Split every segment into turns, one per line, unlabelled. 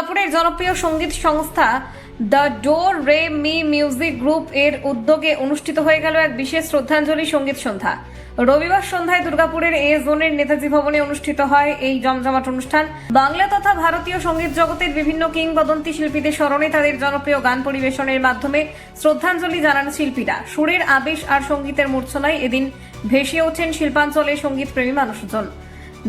দুর্গাপুরের জনপ্রিয় সঙ্গীত সংস্থা দ্য ডোর রে মি মিউজিক গ্রুপ এর উদ্যোগে অনুষ্ঠিত হয়ে গেল এক বিশেষ শ্রদ্ধাঞ্জলি সঙ্গীত সন্ধ্যা। রবিবার সন্ধ্যায় দুর্গাপুরের এ জোনের নেতাজি ভবনে অনুষ্ঠিত হয় এই জমজমাট অনুষ্ঠান। বাংলা তথা ভারতীয় সঙ্গীত জগতের বিভিন্ন কিংবদন্তি শিল্পীদের স্মরণে তাদের জনপ্রিয় গান পরিবেশনের মাধ্যমে শ্রদ্ধাঞ্জলি জানান শিল্পীরা। সুরের আবেশ আর সঙ্গীতের মূর্ছনায় এদিন ভেসে ওঠেন শিল্পাঞ্চলের সঙ্গীত প্রেমী মানুষজন।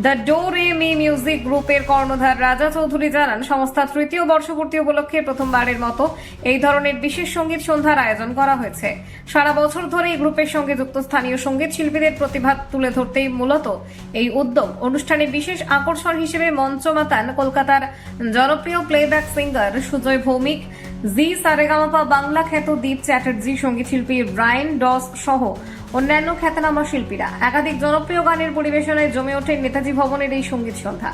The door A me music গ্রুপের কর্ণধার রাজা চৌধুরী জানান, সংস্থার তৃতীয় বর্ষপূর্তি উপলক্ষে প্রথমবারের মতো এই ধরনের বিশেষ সঙ্গীত সন্ধ্যার আয়োজন করা হয়েছে। সারা বছর ধরে এই গ্রুপের সঙ্গে যুক্ত স্থানীয় সঙ্গীত শিল্পীদের প্রতিভা তুলে ধরতেই মূলত এই উদ্যোগ। অনুষ্ঠানে বিশেষ আকর্ষণ হিসেবে মঞ্চ মাতান কলকাতার জনপ্রিয় প্লেব্যাক সিঙ্গার সুজয় ভৌমিক, জি সারেগামাপা বাংলা খ্যাত দীপ চ্যাটার্জি, সঙ্গীত শিল্পী ব্রায়ান ডস সহ অন্যান্য খ্যাতনামা শিল্পীরা। একাধিক জনপ্রিয় গানের পরিবেশনায় জমে ওঠে নেতাজি ভবনের এই সঙ্গীত সন্ধ্যা।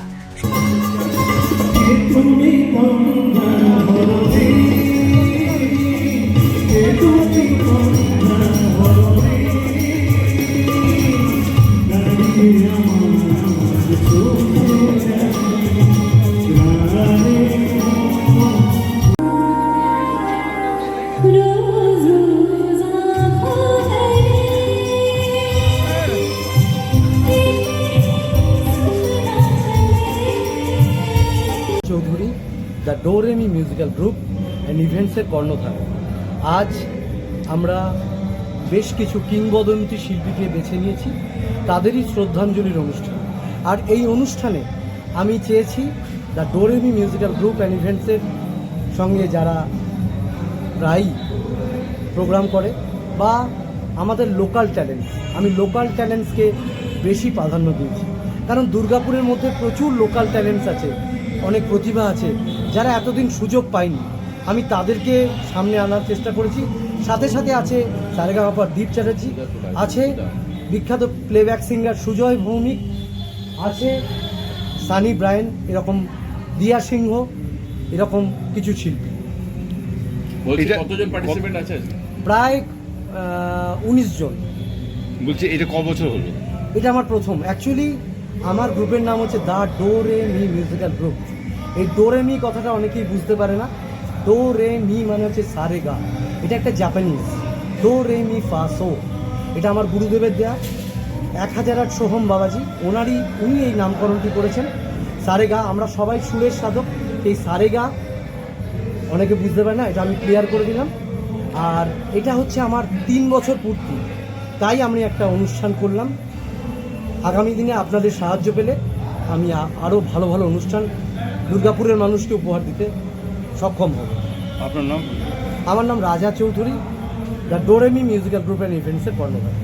চৌধুরী, দ্য ডোর রে মি মিউজিক্যাল গ্রুপ অ্যান্ড ইভেন্টসের কর্ণধার। আজ আমরা বেশ কিছু কিংবদন্তি শিল্পীকে বেছে নিয়েছি, তাদেরই শ্রদ্ধাঞ্জলির অনুষ্ঠান। আর এই অনুষ্ঠানে আমি চেয়েছি দ্য ডোর রে মি মিউজিক্যাল গ্রুপ অ্যান্ড ইভেন্টসের সঙ্গে যারা প্রায়ই প্রোগ্রাম করে বা আমাদের লোকাল ট্যালেন্টস, আমি লোকাল ট্যালেন্টসকে বেশি প্রাধান্য দিয়েছি। কারণ দুর্গাপুরের মধ্যে প্রচুর লোকাল ট্যালেন্টস আছে, অনেক প্রতিভা আছে যারা এতদিন সুযোগ পায়নি। আমি তাদেরকে সামনে আনার চেষ্টা করেছি। সাথে সাথে আছে সারেগামাপার দীপ চ্যাটার্জি, আছে বিখ্যাত প্লেব্যাক সিঙ্গার সুজয় ভৌমিক, আছে সানি ব্রায়ান, এরকম দিয়া সিংহ, এরকম কিছু শিল্পী।
কতজন পার্টিসিপেন্ট আছে?
প্রায় 19 জন।
বলছি এটা ক বছর হলো?
এটা আমার প্রথম। অ্যাকচুয়ালি আমার গ্রুপের নাম হচ্ছে দ্য ডোর রে মি মিউজিক্যাল গ্রুপ। এই ডোরে মি কথাটা অনেকেই বুঝতে পারে না। ডো রে মি মানে হচ্ছে সারেগা, এটা একটা জাপানিজ। ডো রে মি ফা সো, এটা আমার গুরুদেবের দেয়া 1008 সোহম বাবাজি, উনি এই নামকরণটি করেছেন। সারেগা, আমরা সবাই সুরের সাধক। এই সারেগা অনেকে বুঝতে পারে না, এটা আমি ক্লিয়ার করে দিলাম। আর এটা হচ্ছে আমার 3 বছর পূর্তি, তাই আমি একটা অনুষ্ঠান করলাম। আগামী দিনে আপনাদের সাহায্য পেলে আমি আরও ভালো ভালো অনুষ্ঠান দুর্গাপুরের মানুষকে উপহার দিতে সক্ষম হব।
আপনার নাম?
আমার নাম রাজা চৌধুরী, দ্য ডোর রে মি মিউজিক্যাল গ্রুপ অ্যান্ড ইভেন্টসের কর্ণধার।